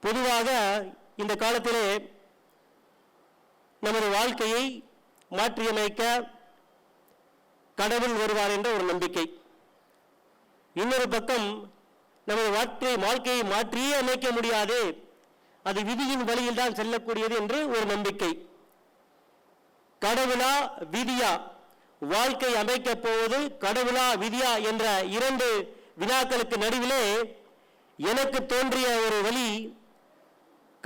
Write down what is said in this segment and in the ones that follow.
பொதுவாக இந்த காலத்திலே நமது வாழ்க்கையை மாற்றியமைக்க கடவுள் வருவார் என்ற ஒரு நம்பிக்கை. இன்னொரு பக்கம் நமது வாழ்க்கையை மாற்றியே அமைக்க முடியாது, அது விதியின் வழியில் தான் செல்லக்கூடியது என்று ஒரு நம்பிக்கை. கடவுளா விதியா, வாழ்க்கை அமைக்கப் போவது கடவுளா விதியா என்ற இரண்டு வினாக்களுக்கு நடுவிலே எனக்கு தோன்றிய ஒரு வழி,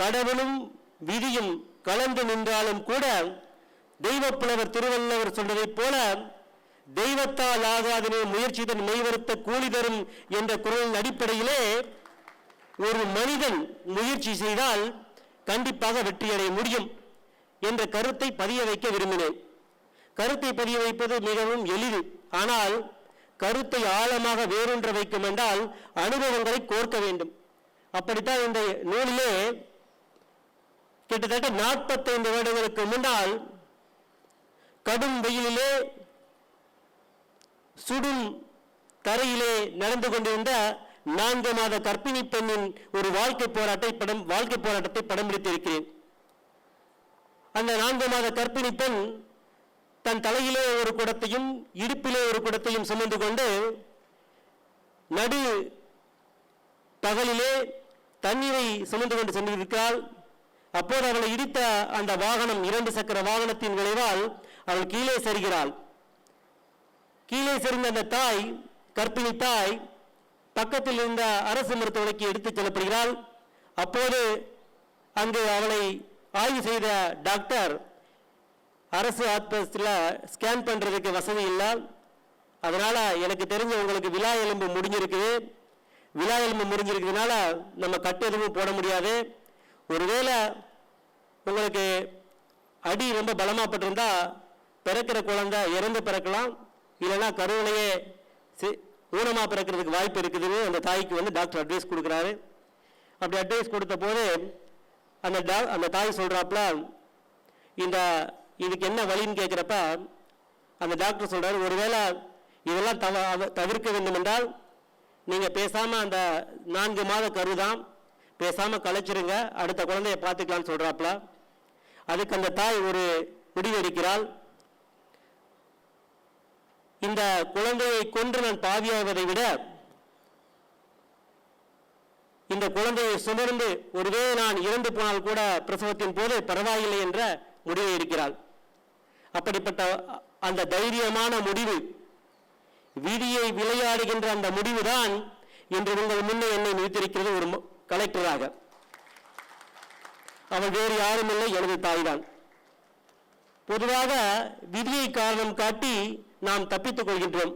கடவுளும் விதியும் கலந்து நின்றாலும் கூட தெய்வப்புலவர் திருவள்ளுவர் சொல்வதைப் போல தெய்வத்தால் ஆகாதனே முயற்சிதன் மெய்வருத்த கூலி தரும் என்ற குரலின் அடிப்படையிலே ஒரு மனிதன் முயற்சி செய்தால் கண்டிப்பாக வெற்றியடைய முடியும் என்ற கருத்தை பதிய வைக்க விரும்பினேன். கருத்தை பதிய வைப்பது மிகவும் எளிது. ஆனால் கருத்தை ஆழமாக வேரூன்ற வைக்கும் என்றால் அனுபவங்களை கோர்க்க வேண்டும். அப்படித்தான் இந்த நூலிலே கிட்டத்தட்ட 45 வருடங்களுக்கு முன்னால் கடும் வெயிலிலே சுடும் தரையிலே நடந்து கொண்டிருந்த 4 மாத கர்ப்பிணி பெண்ணின் ஒரு வாழ்க்கை போராட்டத்தை படம் பிடித்திருக்கிறேன். அந்த 4 மாத கர்ப்பிணி பெண் தன் தலையிலே ஒரு குடத்தையும் இடுப்பிலே ஒரு குடத்தையும் சுமந்து கொண்டு நடு பகலிலே தண்ணீரை சுமந்து கொண்டு சென்றிருக்கிறாள். அப்போது அவளை இடித்த அந்த வாகனம், 2 சக்கர வாகனத்தின் விளைவால் அவள் கீழே சரிகிறாள். கீழே சரிந்த அந்த தாய், கர்ப்பிணி தாய், பக்கத்தில் இருந்த அரசு மருத்துவமனைக்கு எடுத்துச் செல்லப்படுகிறாள். அப்போது அங்கு அவளை ஆய்வு செய்த டாக்டர், அரசு ஆஸ்பத்திரியில் ஸ்கேன் பண்ணுறதுக்கு வசதி இல்லை, அதனால் எனக்கு தெரிஞ்ச உங்களுக்கு விலா எலும்பு முடிஞ்சிருக்குது, விலா எலும்பு முடிஞ்சிருக்கிறதுனால நம்ம கட்டு எதுவும் போட முடியாது, ஒருவேளை உங்களுக்கு அடி ரொம்ப பலமாகப்பட்டிருந்தா பிறக்கிற குழந்தை இறந்து பிறக்கலாம், இல்லைன்னா கருவிலையே ஊனமாக பிறக்கிறதுக்கு வாய்ப்பு இருக்குதுன்னு அந்த தாய்க்கு டாக்டர் அட்வைஸ் கொடுக்குறாரு. அப்படி அட்வைஸ் கொடுத்த போது அந்த தாய் சொல்கிறாப்புல, இதுக்கு என்ன வழின்னு கேட்குறப்ப அந்த டாக்டர் சொல்கிறாரு, ஒருவேளை இதெல்லாம் தவிர்க்க வேண்டும் என்றால் நீங்கள் பேசாமல் அந்த 4 மாத கருதான் பேசாமல் கலைச்சிருங்க, அடுத்த குழந்தைய பார்த்துக்கலான்னு சொல்கிறாப்புல. அதுக்கு அந்த தாய் ஒரு முடிவெடுக்கிறாள், இந்த குழந்தையை கொன்று நான் பாவியாவதை விட இந்த குழந்தையை சுமர்ந்து ஒருவேளை நான் இறந்து போனால் கூட பிரசவத்தின் போது பரவாயில்லை என்ற முடிவை எடுக்கிறாள். அப்படிப்பட்ட அந்த தைரியமான முடிவு, விதியை விளையாடுகின்ற அந்த முடிவுதான் இன்று உங்கள் முன்னே என்னை நிறுத்திருக்கிறது ஒரு கலெக்டராக. அவள் வேறு யாரும் இல்லை, எனது தாய்தான். பொதுவாக விதியை காரணம் காட்டி நாம் தப்பித்துக் கொள்கின்றோம்.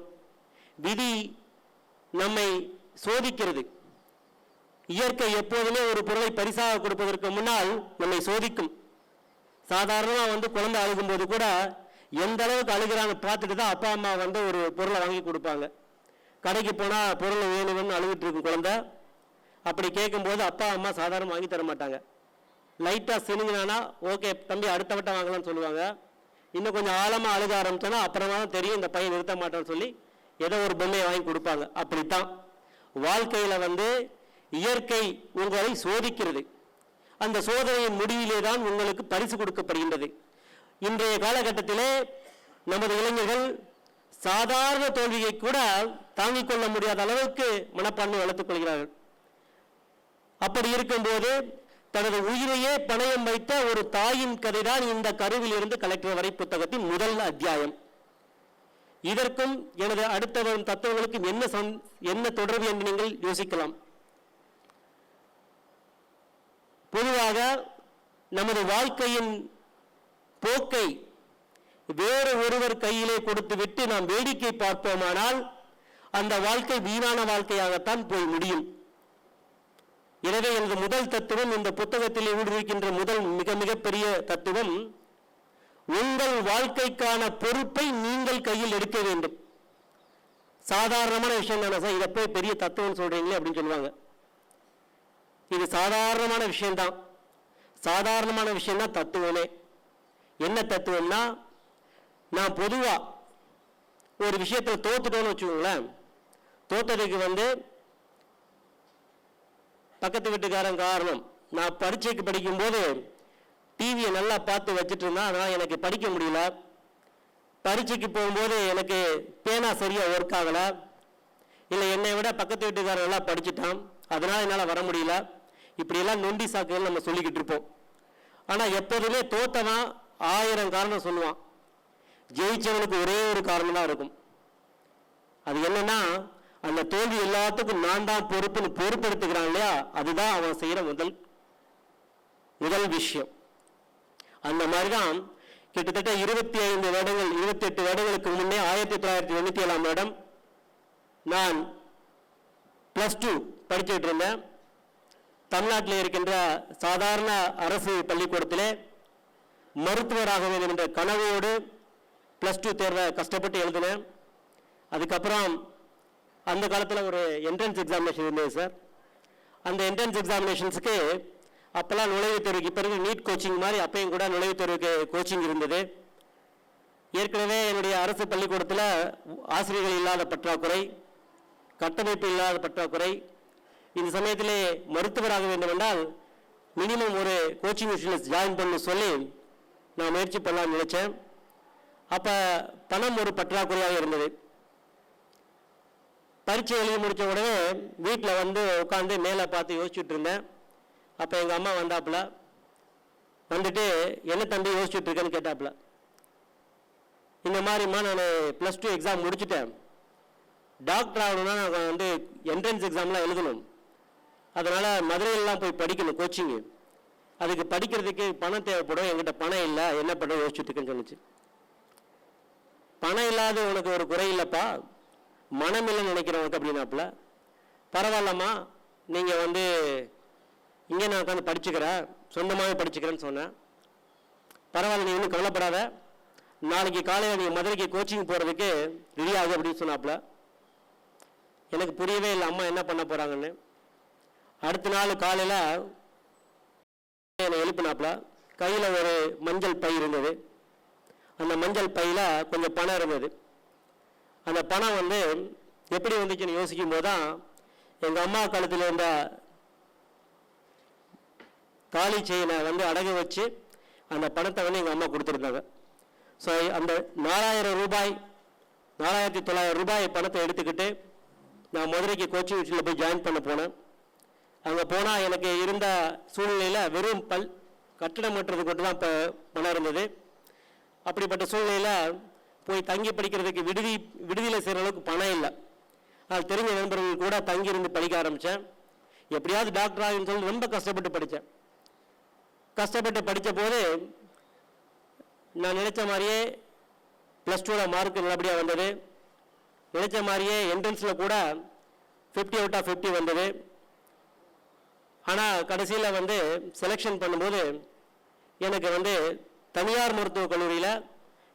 விதி நம்மை சோதிக்கிறது. இயற்கை எப்போதுமே ஒரு பொருளை பரிசாக கொடுப்பதற்கு முன்னால் நம்மை சோதிக்கும். சாதாரணமாக குழந்தை அழுகும்போது கூட எந்த அளவுக்கு அழுகிறான்னு பார்த்துட்டு தான் அப்பா அம்மா ஒரு பொருளை வாங்கி கொடுப்பாங்க. கடைக்கு போனால் பொருளை வேணும்னு அழுகிட்டு இருக்கும் குழந்தை. அப்படி கேட்கும்போது அப்பா அம்மா சாதாரண வாங்கி தர மாட்டாங்க. லைட்டாக சினுங்கினானா ஓகே தம்பி அடுத்த வட்டம் வாங்கலாம்னு சொல்லுவாங்க. இன்னும் கொஞ்சம் ஆழமாக அழுக ஆரம்பிச்சோன்னா அப்புறமா தான் தெரியும் இந்த பையன் நிறுத்த மாட்டான்னு சொல்லி ஏதோ ஒரு பொம்மையை வாங்கி கொடுப்பாங்க. அப்படித்தான் வாழ்க்கையில் இயற்கை உங்களை சோதிக்கிறது. அந்த சோதனையின் முடிவிலே தான் உங்களுக்கு பரிசு கொடுக்கப்படுகின்றது. இன்றைய காலகட்டத்திலே நமது இளைஞர்கள் சாதாரண தோல்வியை கூட தாங்கிக் கொள்ள முடியாத அளவுக்கு மனப்பான்மை வளர்த்துக் கொள்கிறார்கள். அப்படி இருக்கும்போது தனது உயிரையே பணயம் வைத்த ஒரு தாயின் கதைதான் இந்த கருவில் இருந்து கலெக்டர் வரை புத்தகத்தின் முதல் அத்தியாயம். இதற்கும் எனது அடுத்த வரும் தத்துவங்களுக்கும் என்ன தொடர்பு என்று நீங்கள் யோசிக்கலாம். பொதுவாக நமது வாழ்க்கையின் போக்கை வேறு ஒருவர் கையிலே கொடுத்துவிட்டு நாம் வேடிக்கை பார்ப்போமானால் அந்த வாழ்க்கை வீணான வாழ்க்கையாகத்தான் போய் முடியும். எனவே எனது முதல் தத்துவம், இந்த புத்தகத்திலே ஊடுருவிக்கின்ற முதல் மிகப்பெரிய தத்துவம், உங்கள் வாழ்க்கைக்கான பொறுப்பை நீங்கள் கையில் எடுக்க வேண்டும். சாதாரணமான விஷயம் தானே சார், இதை போய் பெரிய தத்துவம் சொல்றீங்களே அப்படின்னு சொல்லுவாங்க. இது சாதாரணமான விஷயம்தான். சாதாரணமான விஷயம் தான் தத்துவமே. என்ன தத்துவம்னா, நான் பொதுவா ஒரு விஷயத்தில் தோத்துட்டோன்னு வச்சுக்கோங்களேன், தோத்ததுக்கு பக்கத்து வீட்டுக்காரன் காரணம், நான் பரீட்சைக்கு படிக்கும்போது டிவியை நல்லா பார்த்து வச்சுட்டு இருந்தேன். அதனால் எனக்கு படிக்க முடியல. பரீட்சைக்கு போகும்போது எனக்கு பேனா சரியாக ஒர்க் ஆகலை, இல்லை என்னை விட பக்கத்து வீட்டுக்காரர் எல்லாம் படிச்சுட்டான், அதனால் என்னால் வர முடியல. இப்படியெல்லாம் நொண்டி சாக்குகள் நம்ம சொல்லிக்கிட்டு இருப்போம். ஆனால் எப்போதுமே தோத்தவன் 1000 காரணம் சொல்லுவான், ஜெயிச்சவனுக்கு ஒரே ஒரு காரணம் தான் இருக்கும். அது என்னன்னா, அந்த தோல்வி எல்லாத்துக்கும் நான் தான் பொறுப்புன்னு பொறுப்பெடுத்துக்கிறான் இல்லையா, அதுதான் அவன் செய்கிற முதல் விஷயம். அந்த மாதிரி தான் கிட்டத்தட்ட 25 வருடங்கள் 28 வருடங்களுக்கு முன்னே 1997ஆம் வருடம் நான் +2 படிச்சுட்டு இருந்தேன். தமிழ்நாட்டில் இருக்கின்ற சாதாரண அரசு பள்ளிக்கூடத்திலே மருத்துவராக வேண்டும் என்ற கனவோடு +2 தேர்வை கஷ்டப்பட்டு எழுதினேன். அதுக்கப்புறம் அந்த காலத்தில் ஒரு என்ட்ரன்ஸ் எக்ஸாமினேஷன் இருந்தது சார். அந்த என்ட்ரன்ஸ் எக்ஸாமினேஷன்ஸுக்கு அப்போல்லாம் நுழைவுத் தேர்வுக்கு, இப்போ இருக்கிற நீட் கோச்சிங் மாதிரி அப்பையும் கூட நுழைவுத் தேர்வுக்கு கோச்சிங் இருந்தது. ஏற்கனவே என்னுடைய அரசு பள்ளிக்கூடத்தில் ஆசிரியர்கள் இல்லாத பற்றாக்குறை, கட்டமைப்பு இல்லாத பற்றாக்குறை. இந்த சமயத்திலே மருத்துவராக வேண்டும் என்றால் மினிமம் ஒரு கோச்சிங் இன்ஸ்டியூஷனில் ஜாயின் பண்ண சொல்லி நான் முயற்சி பண்ணலாம்னு நினச்சேன். அப்போ பணம் ஒரு பற்றாக்குறையாக இருந்தது. பரீட்சை எழுதி முடித்த உடனே வீட்டில் வந்து உட்காந்து மேலே பார்த்து யோசிச்சுட்டு இருந்தேன். அப்போ எங்கள் அம்மா வந்தாப்புல, வந்துட்டு என்ன தம்பி யோசிச்சுட்டு இருக்கேன்னு கேட்டாப்புல. இந்த மாதிரிம்மா நான் +2 எக்ஸாம் முடிச்சுட்டேன், டாக்டர் ஆகணும்னா நான் வந்து என்ட்ரன்ஸ் எக்ஸாம்லாம் எழுதணும், அதனால் மதுரையிலலாம் போய் படிக்கணும் கோச்சிங்கு, அதுக்கு படிக்கிறதுக்கு பணம் தேவைப்படும், என்கிட்ட பணம் இல்லை, என்ன பண்ண யோசிச்சுட்டு இருக்கேன்னு சொன்னிச்சு. பணம் இல்லாத உனக்கு ஒரு குறை இல்லைப்பா, மனம் இல்லைன்னு நினைக்கிறவனுக்கு அப்படின்னாப்புல. பரவாயில்லம்மா, நீங்கள் வந்து இங்கே நான் உட்காந்து படிச்சுக்கிறேன், சொந்தமாகவே படிச்சுக்கிறேன்னு சொன்னேன். பரவாயில்ல, நீ இன்னும் கவலைப்படாத, நாளைக்கு காலையில் நீங்கள் மதுரைக்கு கோச்சிங் போகிறதுக்கு ரெடி ஆகும் அப்படின்னு சொன்னாப்புல. எனக்கு புரியவே இல்லை அம்மா என்ன பண்ண போகிறாங்கன்னு. அடுத்த நாள் காலையில் என்னை எழுப்பினாப்புல. கையில் ஒரு மஞ்சள் பை இருந்தது. அந்த மஞ்சள் பையில் கொஞ்சம் பணம் இருந்தது. அந்த பணம் வந்து எப்படி வந்துச்சுன்னு யோசிக்கும் போது தான் எங்கள் அம்மா கழுத்தில் இருந்த தாலி செயினை வந்து அடகு வச்சு அந்த பணத்தை வந்து எங்கள் அம்மா கொடுத்துருந்தாங்க. ஸோ அந்த 4000 ரூபாய் 4900 ரூபாய் பணத்தை எடுத்துக்கிட்டு நான் மதுரைக்கு கோச்சிங் இன்ஸ்டியூட்டில் போய் ஜாயின் பண்ண போனேன். அங்கே போனால் எனக்கு இருந்த சூழ்நிலையில் வெறும் கட்டணம் கட்டுறதுக்கு மட்டும் தான் பணம் இருந்தது. அப்படிப்பட்ட சூழ்நிலையில் போய் தங்கி படிக்கிறதுக்கு விடுதியில் செய்கிற அளவுக்கு பணம் இல்லை. அது தெரிஞ்ச நண்பர்கள் கூட தங்கி இருந்து படிக்க ஆரம்பித்தேன். எப்படியாவது டாக்டர் ஆகுன்னு சொல்லி ரொம்ப கஷ்டப்பட்டு படித்தேன். கஷ்டப்பட்டு படித்த போது நான் நினைச்ச மாதிரியே +2 மார்க் நல்லபடியாக வந்தது. நினைச்ச மாதிரியே என்ட்ரன்ஸில் கூட 50 out of 50 வந்தது. ஆனால் கடைசியில் வந்து செலெக்ஷன் பண்ணும்போது எனக்கு வந்து தனியார் மருத்துவக் கல்லூரியில்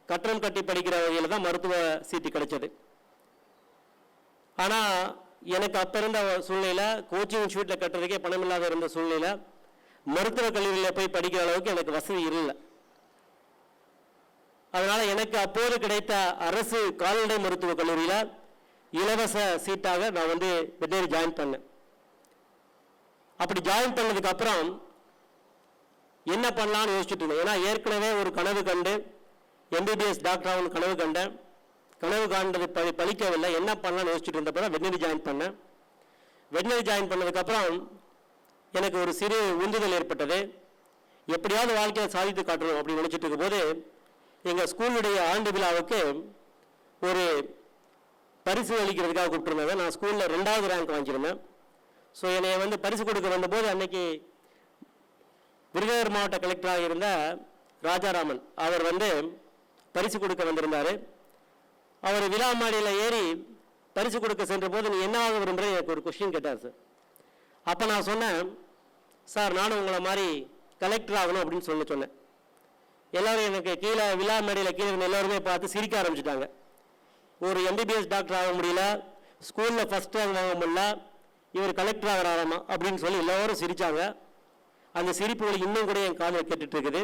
கட்டணம் கட்டி படிக்கிற வகையில் தான் மருத்துவ சீட்டு கிடைச்சது. ஆனால் எனக்கு அப்போ இருந்த சூழ்நிலையில் கோச்சிங் இன்ஸ்டியூட்டில் கட்டுறதுக்கே பணம் இல்லாத இருந்த சூழ்நிலையில் மருத்துவக் கல்லூரியில் போய் படிக்கிற அளவுக்கு எனக்கு வசதி இல்லை. அதனால் எனக்கு அப்போது கிடைத்த அரசு கால்நடை மருத்துவக் கல்லூரியில் இலவச சீட்டாக நான் வந்து வெட்டரி ஜாயின் பண்ணேன். அப்படி ஜாயின் பண்ணதுக்கு அப்புறம் என்ன பண்ணலான்னு யோசிச்சுட்டு இருந்தேன். ஏன்னா ஏற்கனவே ஒரு கனவு கண்டு MBBS டாக்டர் ஆகணும் கனவு கண்டேன். கனவு காண்டது பழிக்கவில்லை. என்ன பண்ணலான்னு யோசிச்சுட்டு இருந்தப்போ தான் வெட்டரி ஜாயின் பண்ணேன். வெட்டரி ஜாயின் பண்ணதுக்கப்புறம் எனக்கு ஒரு சிறு உந்துதல் ஏற்பட்டது. எப்படியாவது வாழ்க்கையை சாதித்து காட்டணும் அப்படின்னு நினச்சிட்டு இருக்கும்போது எங்கள் ஸ்கூலுடைய ஆண்டு விழாவுக்கு ஒரு பரிசு அளிக்கிறதுக்காக கூப்பிட்டுருந்தாங்க. நான் ஸ்கூலில் 2வது ரேங்க் வாங்கியிருந்தேன். ஸோ என்னை வந்து பரிசு கொடுக்க வந்தபோது அன்னைக்கு விருதுநகர் மாவட்ட கலெக்டராக இருந்த ராஜாராமன் அவர் வந்து பரிசு கொடுக்க வந்திருந்தார். அவர் விழா மாடியில் ஏறி பரிசு கொடுக்க சென்ற போது நீ என்னவாக விரும்புகிறேன் எனக்கு ஒரு கொஸ்டின் கேட்டார் சார். அப்போ நான் சொன்னேன், சார் நானும் உங்களை மாதிரி கலெக்டர் ஆகணும் அப்படின்னு சொன்னேன். எல்லோரும் எனக்கு கீழே விழா மேடையில் கீழே இருந்த எல்லோருமே பார்த்து சிரிக்க ஆரம்பிச்சிட்டாங்க. ஒரு MBBS டாக்டர் ஆக முடியல, ஸ்கூலில் ஃபஸ்ட் ரேங்க் வாங்க முடியல, இவர் கலெக்டர் ஆகிறாராமா அப்படின்னு சொல்லி எல்லோரும் சிரித்தாங்க. அந்த சிரிப்புகள் இன்னும் கூட என் காதில் கேட்டுட்டு இருக்குது.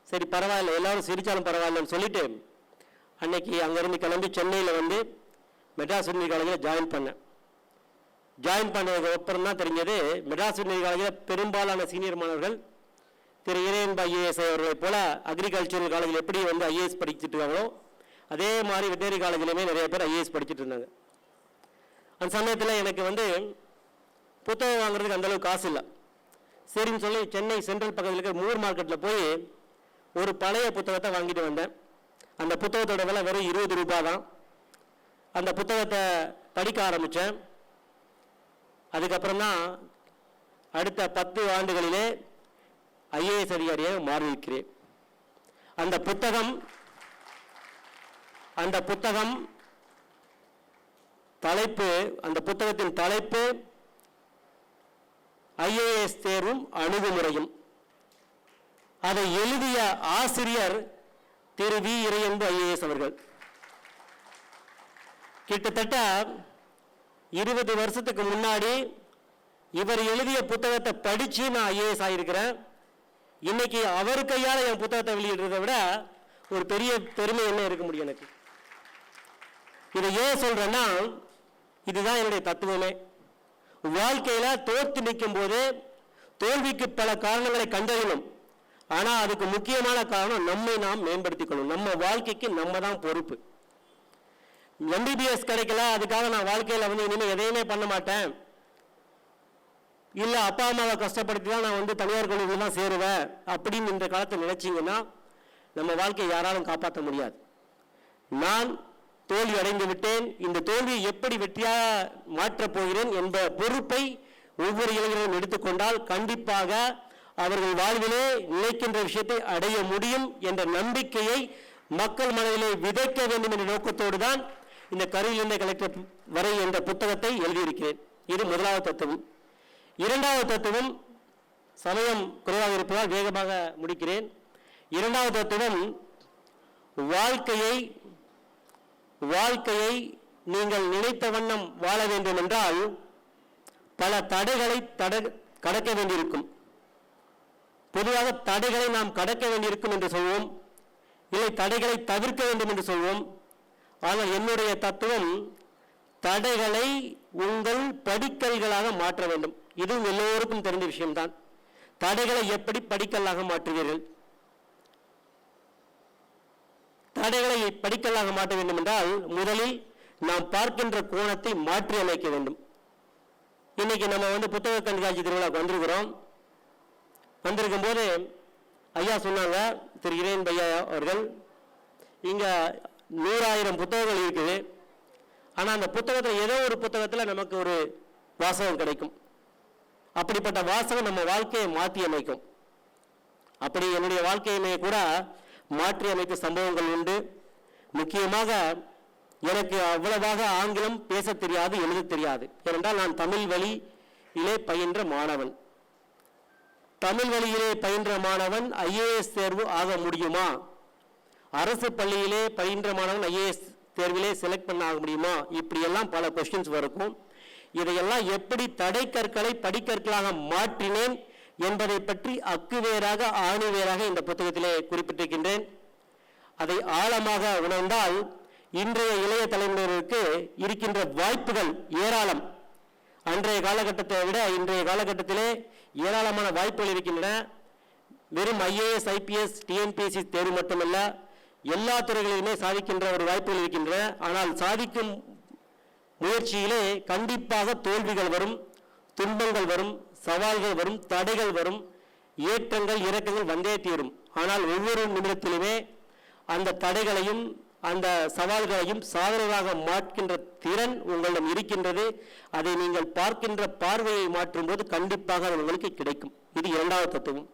சரி பரவாயில்ல, எல்லோரும் சிரித்தாலும் பரவாயில்லன்னு சொல்லிட்டு அன்னைக்கு அங்கேருந்து கிளம்பி சென்னையில் வந்து மெட்ராஸ் யூனிவர்சிட்டி காலேஜில் ஜாயின் பண்ணேன். ஜாயின் பண்ணதுக்கு அப்புறம் தான் தெரிஞ்சது மெட்ராஸ் யூனிவர்சிட்டி காலேஜில் பெரும்பாலான சீனியர் மாணவர்கள் திரு இறையன்பு ஐஏஎஸ் அவர்களைப் போல அக்ரிகல்ச்சரல் காலேஜில் எப்படி வந்து ஐஏஎஸ் படிச்சுட்டு இருக்காங்களோ அதே மாதிரி வெட்டரி காலேஜிலுமே நிறைய பேர் ஐஏஎஸ் படிச்சுட்டு இருந்தாங்க. அந்த சமயத்தில் எனக்கு வந்து புத்தகம் வாங்குறதுக்கு அந்தளவுக்கு காசு இல்லை. சரின்னு சொல்லி சென்னை சென்ட்ரல் பக்கத்தில் இருக்கிற மூர் மார்க்கெட்டில் போய் ஒரு பழைய புத்தகத்தை வாங்கிட்டு வந்தேன். அந்த புத்தகத்தோட விலை வெறும் 20 ரூபாய் தான். அந்த புத்தகத்தை படிக்க ஆரம்பித்தேன். அதுக்கப்புறம் தான் அடுத்த 10 ஆண்டுகளிலே ஐஏஎஸ் அதிகாரியாக மாறியிருக்கிறேன். அந்த புத்தகம் தலைப்பு, அந்த புத்தகத்தின் தலைப்பு ஐஏஎஸ் தேர்வும் அணுகுமுறையும். அதை எழுதிய ஆசிரியர் திரு வி இறையன்பு ஐஏஎஸ் அவர்கள். கிட்டத்தட்ட 20 வருஷத்துக்கு முன்னாடி இவர் எழுதிய புத்தகத்தை படித்து நான் ஐஏஎஸ் ஆகியிருக்கிறேன். இன்னைக்கு அவர் கையால் என் புத்தகத்தை வெளியிடுறதை விட ஒரு பெரிய பெருமை என்ன இருக்க முடியும் எனக்கு. இதை ஏன் சொல்றேன்னா, இதுதான் என்னுடைய தத்துவமே. வாழ்க்கையில் தோற்று நிற்கும் போது தோல்விக்கு பல காரணங்களை கண்டறியணும். ஆனால் அதுக்கு முக்கியமான காரணம் நம்மை நாம் மேம்படுத்திக் கொள்ளணும். நம்ம வாழ்க்கைக்கு நம்ம தான் பொறுப்பு. MBBS கிடைக்கல, அதுக்காக நான் வாழ்க்கையில் வந்து இனிமேல் எதையுமே பண்ண மாட்டேன், இல்லை அப்பா அம்மாவை கஷ்டப்படுத்தி தான் நான் வந்து தனியார் கல்லூரியில் தான் சேருவேன் அப்படின்னு இந்த காலத்தை நினைச்சிங்கன்னா நம்ம வாழ்க்கையை யாராலும் காப்பாற்ற முடியாது. நான் தோல்வி அடைந்து விட்டேன், இந்த தோல்வியை எப்படி வெற்றியாக மாற்றப் போகிறேன் என்ற பொறுப்பை ஒவ்வொரு இளைஞர்களும் எடுத்துக்கொண்டால் கண்டிப்பாக அவர்கள் வாழ்விலே நினைக்கின்ற விஷயத்தை அடைய முடியும் என்ற நம்பிக்கையை மக்கள் மனதிலே விதைக்க வேண்டும் என்ற நோக்கத்தோடு தான் இந்த கருவிலிருந்த கலெக்டர் வரை என்ற புத்தகத்தை எழுதியிருக்கிறேன். இது முதலாவது தத்துவம். இரண்டாவது தத்துவம், சமயம் குறைவாக இருப்பதால் வேகமாக முடிக்கிறேன். இரண்டாவது தத்துவம், வாழ்க்கையை நீங்கள் நினைத்த வண்ணம் வாழ வேண்டும் என்றால் பல தடைகளை கடக்க வேண்டியிருக்கும். பொதுவாக தடைகளை நாம் கடக்க வேண்டியிருக்கும் என்று சொல்வோம், இல்லை தடைகளை தவிர்க்க வேண்டும் என்று சொல்வோம். ஆனால் என்னுடைய தத்துவம் தடைகளை உங்கள் படிக்கல்களாக மாற்ற வேண்டும். இதுவும் எல்லோருக்கும் தெரிந்த விஷயம்தான். தடைகளை எப்படி படிக்கல்லாக மாற்றுவீர்கள்? தடைகளை படிக்கல்லாக மாற்ற வேண்டும் என்றால் முதலில் நாம் பார்க்கின்ற கோணத்தை மாற்றி அமைக்க வேண்டும். இன்னைக்கு நம்ம வந்து புத்தக கண்காட்சி திருவிழாவுக்கு வந்திருக்கும் போது ஐயா சொன்னாங்க, திரு இறையன்பு ஐயா அவர்கள், இங்க 100,000 புத்தகங்கள் இருக்குது. ஆனால் அந்த புத்தகத்தில் ஏதோ ஒரு புத்தகத்தில் நமக்கு ஒரு வாசகம் கிடைக்கும். அப்படிப்பட்ட வாசகம் நம்ம வாழ்க்கையை மாற்றி அமைக்கும். அப்படி என்னுடைய வாழ்க்கையுமே கூட மாற்றி அமைத்த சம்பவங்கள் உண்டு. முக்கியமாக எனக்கு அவ்வளவாக ஆங்கிலம் பேச தெரியாது, எழுத தெரியாது. ஏனென்றால் நான் தமிழ் வழியிலே பயின்ற மாணவன். தமிழ் வழியிலே பயின்ற மாணவன் ஐஏஎஸ் தேர்வு ஆக முடியுமா? அரசு பள்ளியிலே பயின்ற மாணவன் ஐஏஎஸ் தேர்விலே செலக்ட் பண்ண ஆக முடியுமா? இப்படியெல்லாம் பல கொஸ்டின்ஸ் வரும். இதையெல்லாம் எப்படி தடை கற்களை படிக்கற்களாக மாற்றினேன் என்பதை பற்றி அக்குவேராக ஆணிவேராக இந்த புத்தகத்திலே குறிப்பிட்டிருக்கின்றேன். அதை ஆழமாக உணர்ந்தால் இன்றைய இளைய தலைமுறையினருக்கு இருக்கின்ற வாய்ப்புகள் ஏராளம். அன்றைய காலகட்டத்தை விட இன்றைய காலகட்டத்திலே ஏராளமான வாய்ப்புகள் இருக்கின்றன. வெறும் IAS, IPS, TNPSC தேர்வு மட்டுமல்ல, எல்லா துறைகளிலுமே சாதிக்கின்ற ஒரு வாய்ப்புகள் இருக்கின்றன. ஆனால் சாதிக்கும் முயற்சியிலே கண்டிப்பாக தோல்விகள் வரும், துன்பங்கள் வரும், சவால்கள் வரும், தடைகள் வரும், ஏற்றங்கள் இறக்கங்கள் வந்தே தீரும். ஆனால் ஒவ்வொரு நிமிடத்திலுமே அந்த தடைகளையும் அந்த சவால்களையும் சாதனையாக மாற்றுகின்ற திறன் உங்களிடம் இருக்கின்றது. அதை நீங்கள் பார்க்கின்ற பார்வையை மாற்றும் போது கண்டிப்பாக அது உங்களுக்கு கிடைக்கும். இது இரண்டாவது தத்துவம்.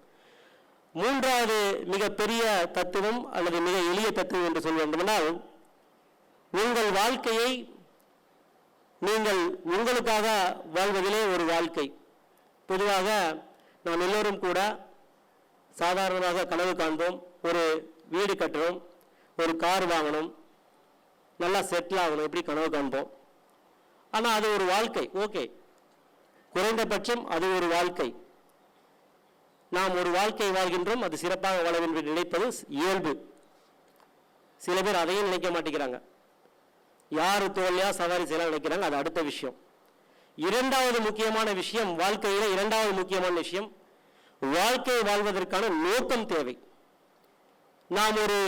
மூன்றாவது மிகப்பெரிய தத்துவம் அல்லது மிக எளிய தத்துவம் என்று சொல்ல வேண்டுமென்றால், உங்கள் வாழ்க்கையை நீங்கள் உங்களுக்காக வாழ்வதிலே ஒரு வாழ்க்கை. பொதுவாக நாம் எல்லோரும் கூட சாதாரணமாக கனவு காண்போம். ஒரு வீடு கட்டுறோம், ஒரு கார் வாங்கணும், நல்லா செட்டில் ஆகணும், இப்படி கனவு காண்போம். ஆனால் அது ஒரு வாழ்க்கை. ஓகே, குறைந்தபட்சம் அது ஒரு வாழ்க்கை. நாம் ஒரு வாழ்க்கை வாழ்கின்றோம், அது சிறப்பாக வாழ வேண்டும் என்று நினைப்பது இயல்பு. சில பேர் அதையும் நினைக்க மாட்டேங்கிறாங்க. யார் தோல்லையா சவாரி செய்யலாம் நினைக்கிறாங்க, அது அடுத்த விஷயம். இரண்டாவது முக்கியமான விஷயம், வாழ்க்கையில் இரண்டாவது முக்கியமான விஷயம், வாழ்க்கை வாழ்வதற்கான நோக்கம் தேவை. நாம் ஒரு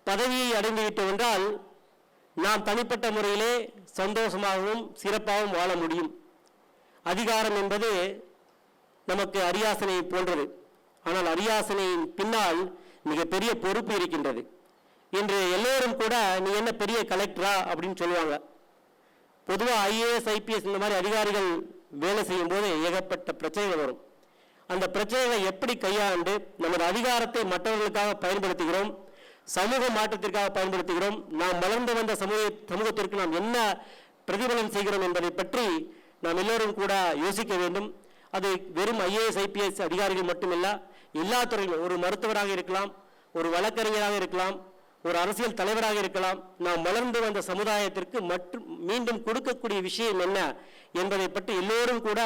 பதவியை அடைந்துவிட்டோம் என்றால் நாம் தனிப்பட்ட முறையிலே சந்தோஷமாகவும் சிறப்பாகவும் வாழ முடியும். அதிகாரம் என்பது நமக்கு அரியாசனை போன்றது. ஆனால் அரியாசனையின் பின்னால் மிகப்பெரிய பொறுப்பு இருக்கின்றது. இன்று எல்லோரும் கூட நீ என்ன பெரிய கலெக்டரா அப்படின்னு சொல்லுவாங்க. பொதுவாக ஐஏஎஸ் ஐபிஎஸ் இந்த மாதிரி அதிகாரிகள் வேலை செய்யும் போது ஏகப்பட்ட பிரச்சனைகள் வரும். அந்த பிரச்சனைகளை எப்படி கையாண்டு நமது அதிகாரத்தை மற்றவர்களுக்காக பயன்படுத்துகிறோம், சமூக மாற்றத்திற்காக பயன்படுத்துகிறோம், நாம் வளர்ந்து வந்த சமூகத்திற்கு நாம் என்ன பிரதிபலன் செய்கிறோம் என்பதை பற்றி நாம் எல்லோரும் கூட யோசிக்க வேண்டும். அது வெறும் ஐஏஎஸ் ஐபிஎஸ் அதிகாரிகள் மட்டுமில்ல, எல்லா துறையிலும், ஒரு மருத்துவராக இருக்கலாம், ஒரு வழக்கறிஞராக இருக்கலாம், ஒரு அரசியல் தலைவராக இருக்கலாம், நாம் வளர்ந்து வந்த சமுதாயத்திற்கு மீண்டும் கொடுக்கக்கூடிய விஷயம் என்ன என்பதை பற்றி எல்லோரும் கூட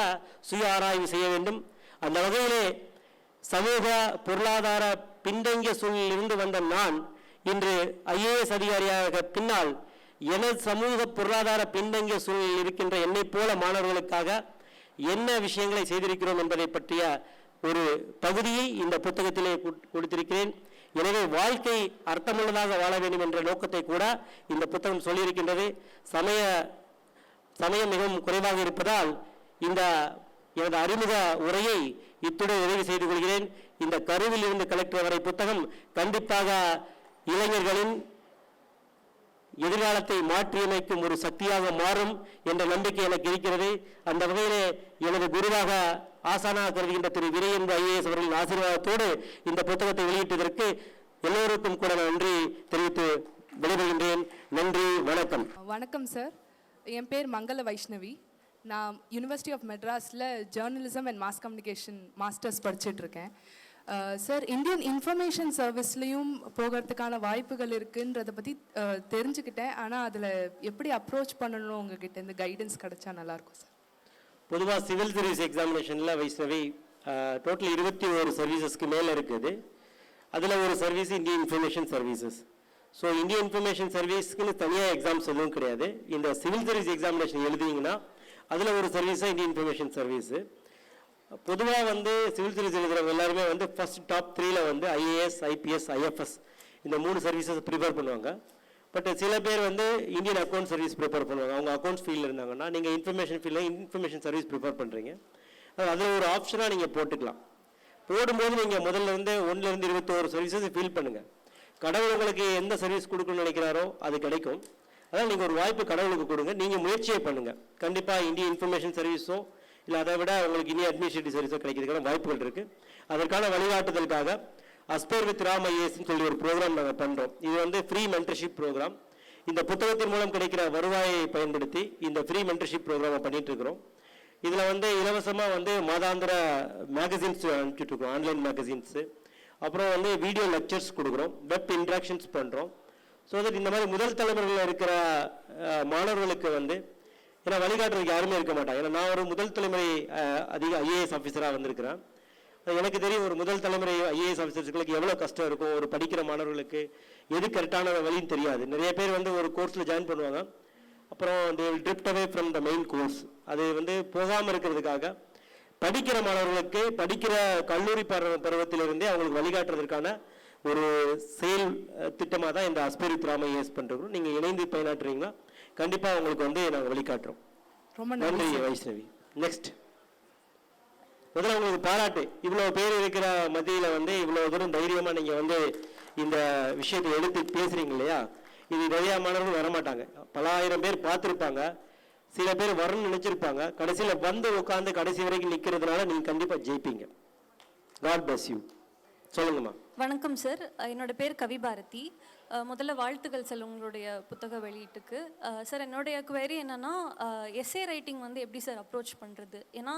சுய ஆராய்வு செய்ய வேண்டும். அந்த வகையிலே சமூக பொருளாதார பின்தங்கிய சூழலில் இருந்து வந்த நான் இன்று ஐஏஎஸ் அதிகாரியாக பின்னால் எனது சமூக பொருளாதார பின்தங்கிய சூழலில் இருக்கின்ற என்னை போல மாணவர்களுக்காக என்ன விஷயங்களை செய்திருக்கிறோம் என்பதை பற்றிய ஒரு பகுதியை இந்த புத்தகத்திலே கொடுத்திருக்கிறேன். எனவே வாழ்க்கை அர்த்தமுள்ளதாக வாழ வேண்டும் என்ற நோக்கத்தை கூட இந்த புத்தகம் சொல்லியிருக்கின்றது. சமயம் மிகவும் குறைவாக இருப்பதால் இந்த எனது அறிமுக உரையை இத்துடன் நிறைவு செய்து கொள்கிறேன். இந்த கருவில் இருந்து கலெக்டர் வரை புத்தகம் கண்டிப்பாக இளைஞர்களின் எதிர்காலத்தை மாற்றியமைக்கும் ஒரு சக்தியாக மாறும் என்ற நம்பிக்கை எனக்கு இருக்கிறது. அந்த வகையிலே எனது குருவாக ஆசானாக கருதுகின்ற திரு விரையன்பு ஐஏஎஸ் அவர்களின் ஆசீர்வாதத்தோடு இந்த புத்தகத்தை வெளியிட்டதற்கு எல்லோருக்கும் கூட நன்றி தெரிவித்து விடைபெறுகின்றேன். நன்றி, வணக்கம். வணக்கம் சார், என் பேர் மங்கள வைஷ்ணவி. நான் யூனிவர்சிட்டி ஆஃப் மெட்ராஸில் journalism and mass communication masters படிச்சுட்ருக்கேன். சார், இந்தியன் இன்ஃபர்மேஷன் சர்வீஸ்லேயும் போகிறதுக்கான வாய்ப்புகள் இருக்குன்றதை பற்றி தெரிஞ்சுக்கிட்டேன். ஆனால் அதில் எப்படி அப்ரோச் பண்ணணும் உங்ககிட்ட இந்த கைடன்ஸ் கிடைச்சா நல்லாயிருக்கும் சார். பொதுவாக சிவில் சர்வீஸ் எக்ஸாமினேஷனில் வைஷ்ணவி டோட்டல் 21 சர்வீசஸ்க்கு மேலே இருக்குது. அதில் ஒரு service Indian information services. So Indian information சர்வீஸ்க்குன்னு தனியாக எக்ஸாம்ஸ் எதுவும் கிடையாது. இந்த சிவில் சர்வீஸ் எக்ஸாமினேஷன் எழுதிங்கன்னா அதில் ஒரு சர்வீஸாக இந்தியன் இன்ஃபர்மேஷன் சர்வீஸு. பொதுவாக சிவில் சர்வீஸ் எழுதுகிறவங்க எல்லாருமே ஃபர்ஸ்ட் டாப் 3ல் ஐஏஎஸ், ஐபிஎஸ், ஐஎஃப்எஸ் இந்த 3 சர்வீசஸ் ப்ரிப்பேர் பண்ணுவாங்க. பட் சில பேர் இந்தியன் அக்கௌண்ட் சர்வீஸ் ப்ரிப்பேர் பண்ணுவாங்க. அவங்க அக்கௌண்ட்ஸ் ஃபீல்டில் இருந்தாங்கன்னா நீங்கள் இன்ஃபர்மேஷன் ஃபீல்டில் இன்ஃபர்மேஷன் சர்வீஸ் ப்ரிப்பேர் பண்ணுறீங்க. அதில் ஒரு ஆப்ஷனாக நீங்கள் போட்டுக்கலாம். போடும்போது நீங்கள் முதல்ல 1லேருந்து 21 சர்வீசஸ் ஃபீல் பண்ணுங்கள். கடவுள் உங்களுக்கு எந்த சர்வீஸ் கொடுக்கணும்னு நினைக்கிறாரோ அது கிடைக்கும். அதனால் நீங்கள் ஒரு வாய்ப்பு கடவுளுக்கு கொடுங்க, நீங்கள் முயற்சியை பண்ணுங்கள். கண்டிப்பாக இந்தியன் இன்ஃபர்மேஷன் சர்வீஸோ இல்லை அதை விட உங்களுக்கு இந்திய அட்மினிஸ்ட்ரேட்டிவ் சர்வீஸோ கிடைக்கிறதுக்கான வாய்ப்புகள் இருக்குது. அதற்கான வழிகாட்டுதலுக்காக அஸ்பைர் வித் ராம் ஐஏஎஸ்ன்னு சொல்லி ஒரு ப்ரோக்ராம் நாங்கள் பண்ணுறோம். இது ஃப்ரீ மென்டர்ஷிப் ப்ரோக்ராம். இந்த புத்தகத்தின் மூலம் கிடைக்கிற வருவாயை பயன்படுத்தி இந்த ஃப்ரீ மென்டர்ஷிப் ப்ரோக்ராமை பண்ணிட்டு இருக்கிறோம். இதில் இலவசமாக மாதாந்திர மேகசின்ஸ் அனுப்பிச்சுட்ருக்கோம், ஆன்லைன் மேகசின்ஸு. அப்புறம் வீடியோ லெக்சர்ஸ் கொடுக்குறோம், வெப் இன்ட்ராக்ஷன்ஸ் பண்ணுறோம். ஸோ தட் இந்த மாதிரி முதல் தலைமுறையில் இருக்கிற மாணவர்களுக்கு ஏன்னா வழிகாட்டுறதுக்கு யாருமே இருக்க மாட்டாங்க. ஏன்னா நான் ஒரு முதல் தலைமுறை ஐஏஎஸ் ஆஃபீஸராக வந்திருக்கிறேன். எனக்கு தெரியும் ஒரு முதல் தலைமுறை ஐஏஎஸ் ஆஃபீஸர்ஸ்களுக்கு எவ்வளோ கஷ்டம் இருக்கும். ஒரு படிக்கிற மாணவர்களுக்கு எது கரெக்டான வழின்னு தெரியாது. நிறைய பேர் ஒரு கோர்ஸில் ஜாயின் பண்ணுவாங்க, அப்புறம் they will drift away from the main course. அது போகாமல் இருக்கிறதுக்காக படிக்கிற மாணவர்களுக்கு படிக்கிற கல்லூரி பருவத்திலிருந்தே அவங்களுக்கு வழிகாட்டுறதுக்கான ஒரு செயல் திட்டமாக தான் இந்த அஸ்பைர் வித் ராம் ஐஏஎஸ் பண்ணுறோம். நீங்கள் இணைந்து பயனாற்றுறீங்களா? கண்டிப்பாக உங்களுக்கு நாங்கள் வழிகாட்டுறோம். ரொம்ப நன்றி வைஷ்ணவி. நெக்ஸ்ட், முதல்ல உங்களுக்கு பாராட்டு. இவ்வளோ பேர் இருக்கிற மத்தியில் இவ்வளோ தூரம் தைரியமாக நீங்கள் இந்த விஷயத்தை எடுத்து பேசுகிறீங்க இல்லையா? இது நிறையா மாணவர்கள் வரமாட்டாங்க. பல ஆயிரம் பேர் பார்த்துருப்பாங்க, சில பேர் வரணும்னு நினச்சிருப்பாங்க. கடைசியில் உட்காந்து கடைசி வரைக்கும் நிற்கிறதுனால நீங்கள் கண்டிப்பாக ஜெயிப்பீங்க. God bless you. சொல்லுங்கம்மா. வணக்கம் சார், என்னோட பேர் கவி பாரதி. முதல்ல வாழ்த்துக்கள் சார் உங்களுடைய புத்தக வெளியீட்டுக்கு. சார், என்னுடைய குவரி என்னென்னா, எஸ்ஏ ரைட்டிங் எப்படி சார் அப்ரோச் பண்ணுறது? ஏன்னா